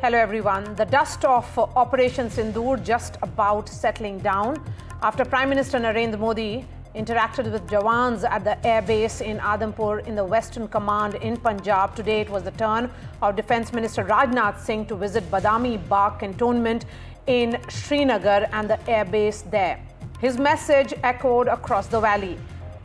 Hello everyone. The dust of Operation Sindoor just about settling down after Prime Minister Narendra Modi interacted with Jawans at the air base in Adampur in the Western Command in Punjab. Today it was the turn of Defence Minister Rajnath Singh to visit Badami Bagh cantonment in Srinagar and the air base there. His message echoed across the valley.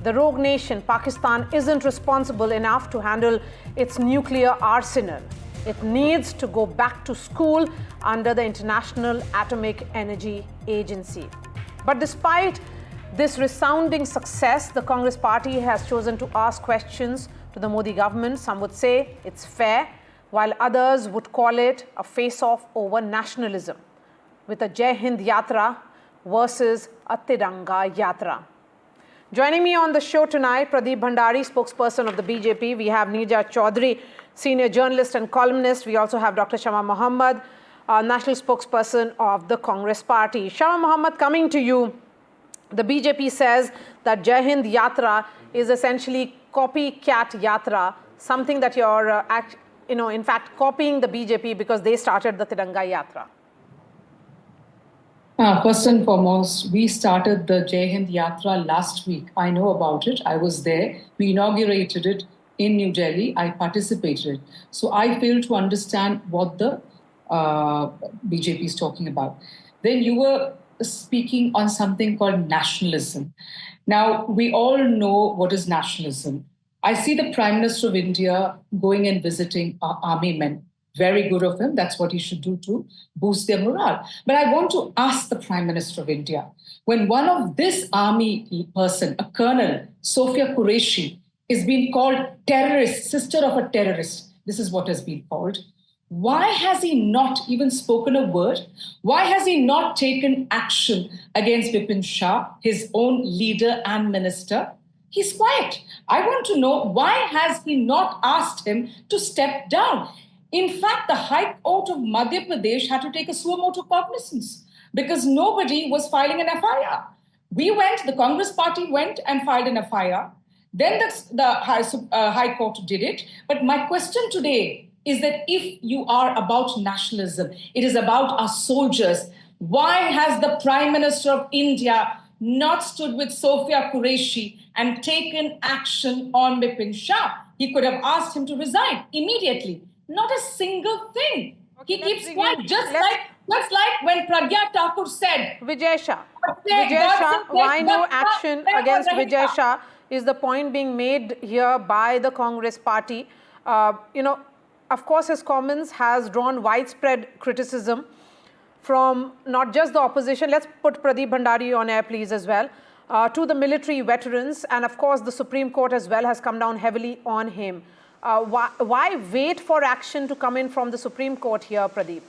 The rogue nation, Pakistan, isn't responsible enough to handle its nuclear arsenal. It needs to go back to school under the International Atomic Energy Agency. But despite this resounding success, the Congress party has chosen to ask questions to the Modi government. Some would say it's fair, while others would call it a face-off over nationalism, with a Jai Hind Yatra versus a Tiranga Yatra. Joining me on the show tonight, Pradeep Bhandari, spokesperson of the BJP. We have Neerja Chaudhary, senior journalist and columnist. We also have Dr. Shama Mohammad, national spokesperson of the Congress party. Shama Mohammad, coming to you. The BJP says that Jai Hind Yatra is essentially copycat Yatra, something that you're, in fact, copying the BJP because they started the Tiranga Yatra. First and foremost, we started the Jai Hind Yatra last week. I know about it. I was there. We inaugurated it in New Delhi. I participated. So I fail to understand what the BJP is talking about. Then you were speaking on something called nationalism. Now, we all know what is nationalism. I see the Prime Minister of India going and visiting our army men. Very good of him. That's what he should do to boost their morale. But I want to ask the Prime Minister of India, when one of this army person, a colonel, Sophia Qureshi, is being called terrorist, sister of a terrorist, this is what has been called, why has he not even spoken a word? Why has he not taken action against Vipin Shah, his own leader and minister? He's quiet. I want to know, why has he not asked him to step down? In fact, the High Court of Madhya Pradesh had to take a suo motu cognizance because nobody was filing an FIR. The Congress party went and filed an FIR. Then the High Court did it. But my question today is that if you are about nationalism, it is about our soldiers. Why has the Prime Minister of India not stood with Sophia Qureshi and taken action on Vipin Shah? He could have asked him to resign immediately. Not a single thing. Okay, he keeps quiet, just like when Pragya Thakur said, Vijay Shah, why no action against Vijay Shah is the point being made here by the Congress party. Of course, his comments has drawn widespread criticism from not just the opposition. Let's put Pradeep Bhandari on air, please, as well. To the military veterans, and of course, the Supreme Court as well has come down heavily on him. Why wait for action to come in from the Supreme Court here, Pradeep?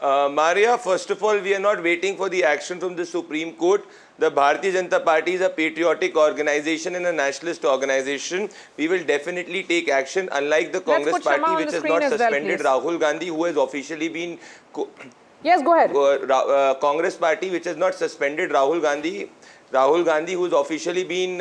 Maria, first of all, we are not waiting for the action from the Supreme Court. The Bharatiya Janata Party is a patriotic organization and a nationalist organization. We will definitely take action, unlike the Congress party, which has not suspended Rahul Gandhi, who has officially been... Yes, go ahead. Congress party, which has not suspended Rahul Gandhi, who has officially been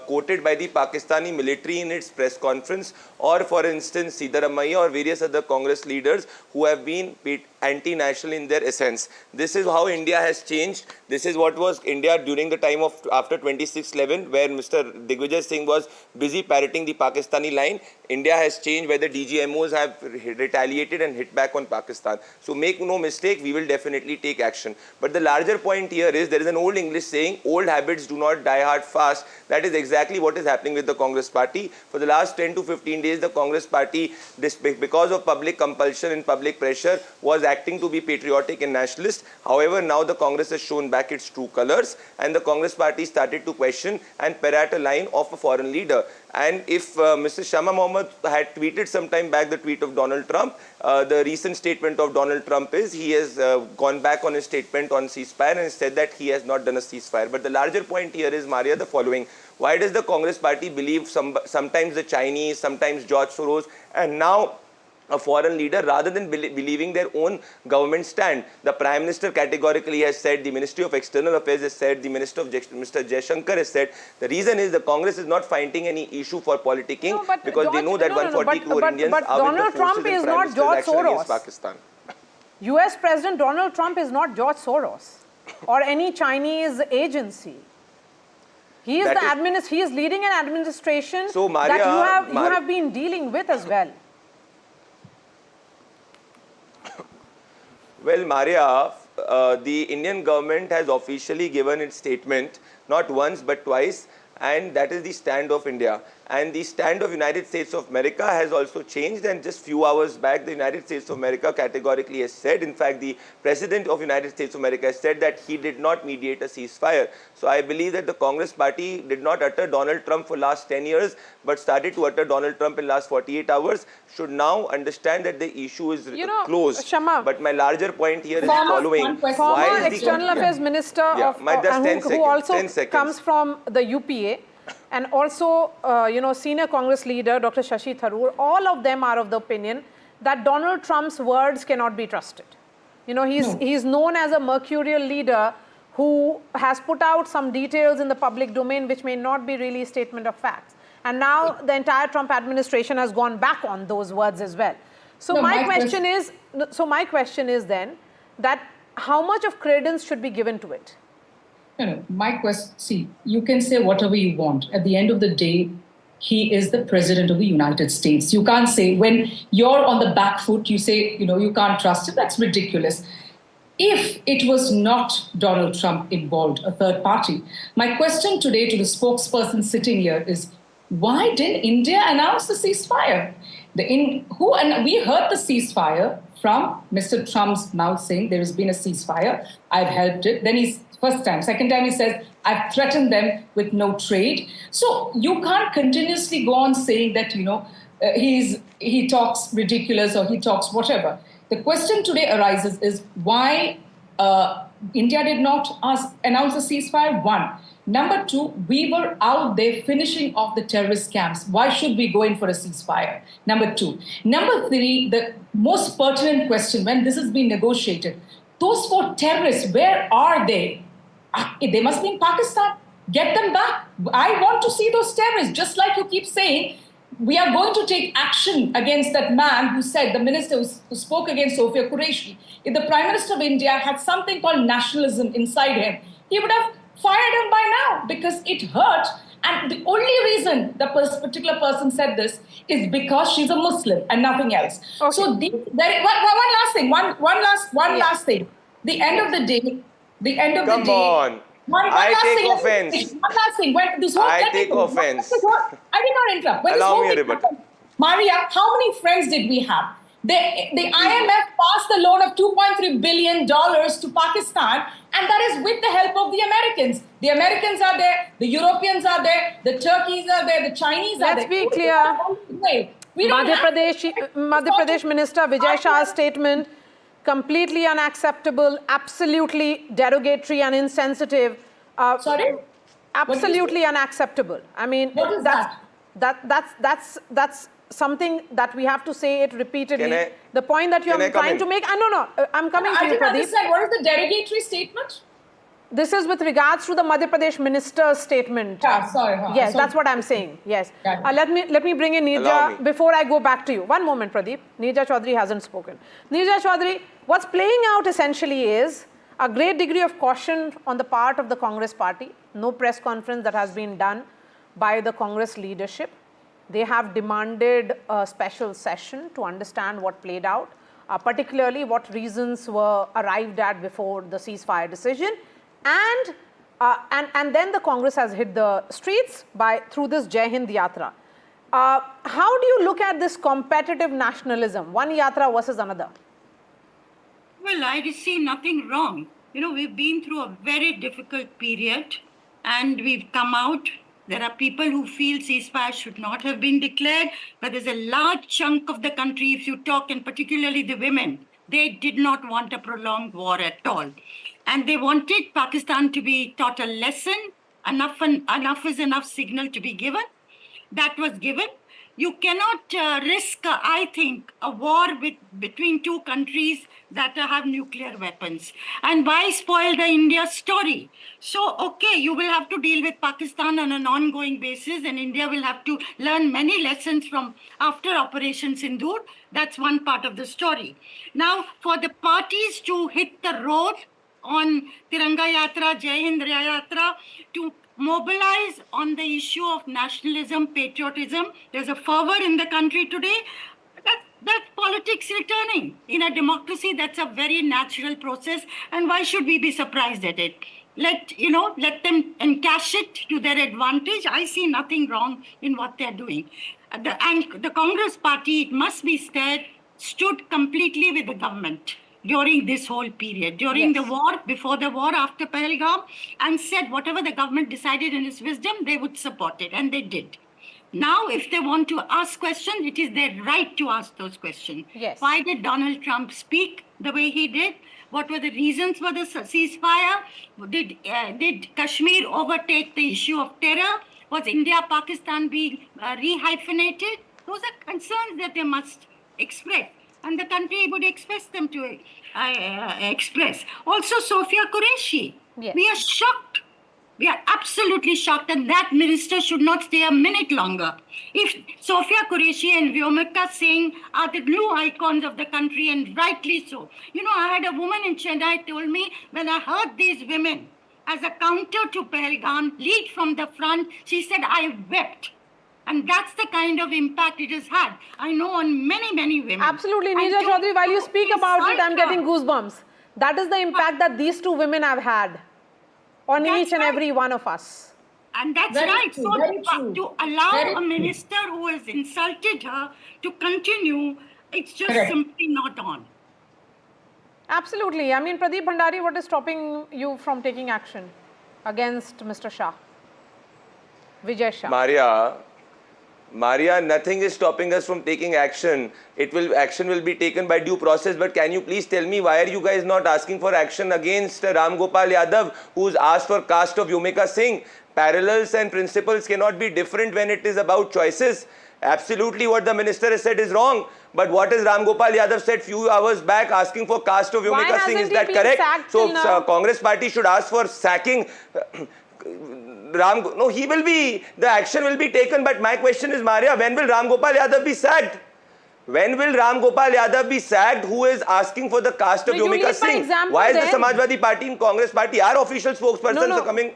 quoted by the Pakistani military in its press conference, or for instance Siddaramaiah or various other Congress leaders who have been anti-national in their essence. This is how India has changed. This is what was India during the time of after 26/11, where Mr. Digvijay Singh was busy parroting the Pakistani line. India has changed, where the DGMOs have retaliated and hit back on Pakistan. So make no mistake, we will definitely take action. But the larger point here is, there is an old English saying, old habits do not die hard fast. That is exactly what is happening with the Congress party. For the last 10 to 15 days, the Congress party, because of public compulsion and public pressure, was acting to be patriotic and nationalist. However, now the Congress has shown back its true colors, and the Congress party started to question and parrot a line of a foreign leader. And if Mr. Shama Mohammad had tweeted some time back the tweet of Donald Trump, the recent statement of Donald Trump is he has gone back on his statement on ceasefire and said that he has not done a ceasefire. But the larger point here is, Maria, the following. Why does the Congress party believe sometimes the Chinese, sometimes George Soros, and now a foreign leader rather than believing their own government stand. The Prime Minister categorically has said, the Ministry of External Affairs has said, the Minister of Mr. Jaishankar has said, the reason is the Congress is not finding any issue for politicking because they know that 140 crore Indians are with the forces and Prime Minister's action against Pakistan. US President Donald Trump is not George Soros or any Chinese agency. He is he is leading an administration that you have been dealing with as well. Well, Maria, the Indian government has officially given its statement, not once but twice, and that is the stand of India. And the stand of United States of America has also changed, and just few hours back, the United States of America categorically has said, in fact, the President of United States of America has said that he did not mediate a ceasefire. So I believe that the Congress party did not utter Donald Trump for last 10 years, but started to utter Donald Trump in last 48 hours, should now understand that the issue is closed. Shama, but my larger point here is the following. Former External Affairs Minister who also comes from the UPA, and also, senior Congress leader, Dr. Shashi Tharoor, all of them are of the opinion that Donald Trump's words cannot be trusted. He's known as a mercurial leader who has put out some details in the public domain which may not be really a statement of facts. And now the entire Trump administration has gone back on those words as well. So my question is then that how much of credence should be given to it? No, my question, see, you can say whatever you want. At the end of the day, he is the president of the United States. You can't say, when you're on the back foot, you say, you can't trust it. That's ridiculous. If it was not Donald Trump involved, a third party, my question today to the spokesperson sitting here is, why didn't India announce the ceasefire? And we heard the ceasefire from Mr. Trump's mouth saying there has been a ceasefire. I've helped it. Then first time. Second time he says, I've threatened them with no trade. So you can't continuously go on saying that, he talks ridiculous or he talks whatever. The question today arises is why India did not announce a ceasefire, one. Number two, we were out there finishing off the terrorist camps. Why should we go in for a ceasefire? Number two. Number three, the most pertinent question when this has been negotiated, those 4 terrorists, where are they? They must be in Pakistan. Get them back. I want to see those terrorists. Just like you keep saying, we are going to take action against that man who said, the minister who spoke against Sophia Qureshi. If the Prime Minister of India had something called nationalism inside him, he would have fired him by now because it hurt. And the only reason the particular person said this is because she's a Muslim and nothing else. Okay. So one last thing. One last thing. The end of the day. Come on. I take offense. One last thing. I take offense. I did not interrupt. Allow me a rebuttal. Maria, how many friends did we have? The IMF passed a loan of $2.3 billion to Pakistan, and that is with the help of the Americans. The Americans are there, the Europeans are there, the Turkeys are there, the Chinese are there. Let's be clear. Madhya Pradesh Minister Vijay Shah's statement, completely unacceptable, absolutely derogatory and insensitive. Sorry? Absolutely unacceptable. I mean, that's something that we have to say it repeatedly. The point that you are trying to make, I'm coming to you, Pradeep. I didn't understand. What is the derogatory statement? This is with regards to the Madhya Pradesh minister's statement. Yeah, sorry. Yes, that's what I'm saying. Yes. Let me bring in Neerja before I go back to you. One moment, Pradeep. Neerja Chaudhary hasn't spoken. Neerja Chaudhary, what's playing out essentially is a great degree of caution on the part of the Congress party. No press conference that has been done by the Congress leadership. They have demanded a special session to understand what played out, particularly what reasons were arrived at before the ceasefire decision. And then the Congress has hit the streets through this Jai Hind Yatra. How do you look at this competitive nationalism, one yatra versus another? Well, I see nothing wrong. We've been through a very difficult period and we've come out. There are people who feel ceasefire should not have been declared, but there's a large chunk of the country, if you talk, and particularly the women, they did not want a prolonged war at all. And they wanted Pakistan to be taught a lesson. Enough is enough signal to be given. That was given. You cannot risk, I think, a war between two countries that have nuclear weapons. And why spoil the India story? So, okay, you will have to deal with Pakistan on an ongoing basis, and India will have to learn many lessons from after Operation Sindoor. That's one part of the story. Now, for the parties to hit the road on Tiranga Yatra, Jai Hind Yatra, to mobilize on the issue of nationalism, patriotism. There's a fervor in the country today. That's politics returning. In a democracy, that's a very natural process. And why should we be surprised at it? Let them encash it to their advantage. I see nothing wrong in what they're doing. And the Congress party, it must be said, stood completely with the government during this whole period, during the war, before the war, after Pahalgam, and said whatever the government decided in its wisdom, they would support it, and they did. Now, if they want to ask questions, it is their right to ask those questions. Yes. Why did Donald Trump speak the way he did? What were the reasons for the ceasefire? Did Kashmir overtake the issue of terror? Was India-Pakistan being rehyphenated? Those are concerns that they must express. And the country would express them to express. Also, Sofia Qureshi. Yes. We are shocked. We are absolutely shocked, and that minister should not stay a minute longer. If Sofia Qureshi and Vyomika Singh are the blue icons of the country, and rightly so. I had a woman in Chennai told me, when I heard these women, as a counter to Pahalgam, lead from the front, she said, I wept. And that's the kind of impact it has had. I know on many, many women. Absolutely, Neerja Chaudhary, while you speak about it, I'm getting goosebumps. That is the impact that these two women have had on each and every one of us. And that's Very right. true, So very true. to allow Very a true. minister who has insulted her to continue, it's just Correct. simply not on. Absolutely. I mean, Pradeep Bhandari, what is stopping you from taking action against Mr. Shah? Vijay Shah. Maria, nothing is stopping us from taking action. Action will be taken by due process. But can you please tell me, why are you guys not asking for action against Ram Gopal Yadav, who's asked for caste of Vyomika Singh? Parallels and principles cannot be different when it is about choices. Absolutely, what the minister has said is wrong. But what has Ram Gopal Yadav said few hours back, asking for caste of Vyomika Singh? Is that correct? So, Congress party should ask for sacking. No, he will be, the action will be taken, but my question is, Maria, when will Ram Gopal Yadav be sacked? When will Ram Gopal Yadav be sacked, who is asking for the caste of Vyomika Singh? Why is the Samajwadi Party and Congress Party, our official spokespersons are coming?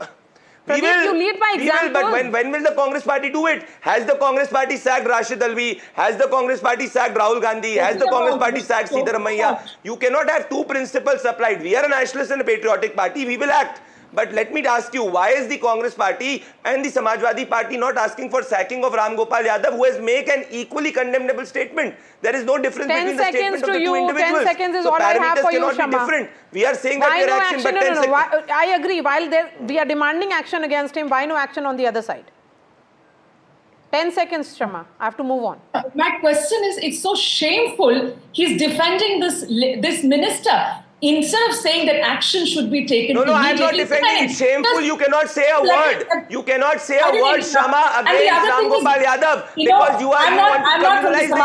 Pradeep, you lead by example. But when will the Congress Party do it? Has the Congress Party sacked Rashid Alvi? Has the Congress Party sacked Rahul Gandhi? Has the Congress Party sacked Siddaramaiah? You cannot have two principles applied. We are a nationalist and a patriotic party. We will act. But let me ask you, why is the Congress Party and the Samajwadi Party not asking for sacking of Ram Gopal Yadav, who has made an equally condemnable statement? There is no difference between the statements of the two individuals. 10 seconds is so all I have for you, cannot Shama. be different. We are saying that Why we are no action, but 10 seconds. Why, I agree. While we are demanding action against him, why no action on the other side? 10 seconds, Shama. I have to move on. My question is, it's so shameful. He's defending this minister. Instead of saying that action should be taken No, I am not immediately. defending it. Shameful. You cannot say a word. You cannot say a word, Shama, against Ram Gopal Yadav, because you want to criminalize the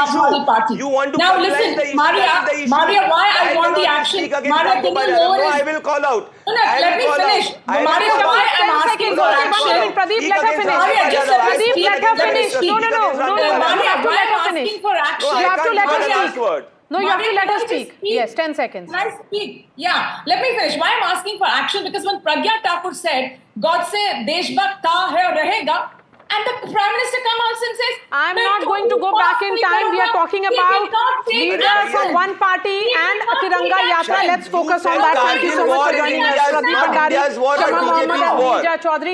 issue. You want to now criminalize listen, the issue. Maria, why I want the action? Maria, can you lower No, I will call out. No, let me finish. Maria, why I'm asking for action? Pradeep, let her finish. Maria, just let me Pradeep, speak. let her finish. No. Maria, You why have to let her I'm finish. asking for action? You have to let her last speak. word. No, you have to Maria, let her can I just speak. speak? Yes, 10 seconds. Can I speak? Yeah, let me finish. Why I'm asking for action? Because when Pragya Thakur said, God say, Deshbhakt tha hai aur rahega, and the Prime Minister comes out and says, I'm not going to go back in time. We are talking about leaders of one party and a Tiranga Yatra. Let's focus on that. Thank you so much for joining us. Pradeep Bhandari, Shama Mohammed and Neerja Chaudhary.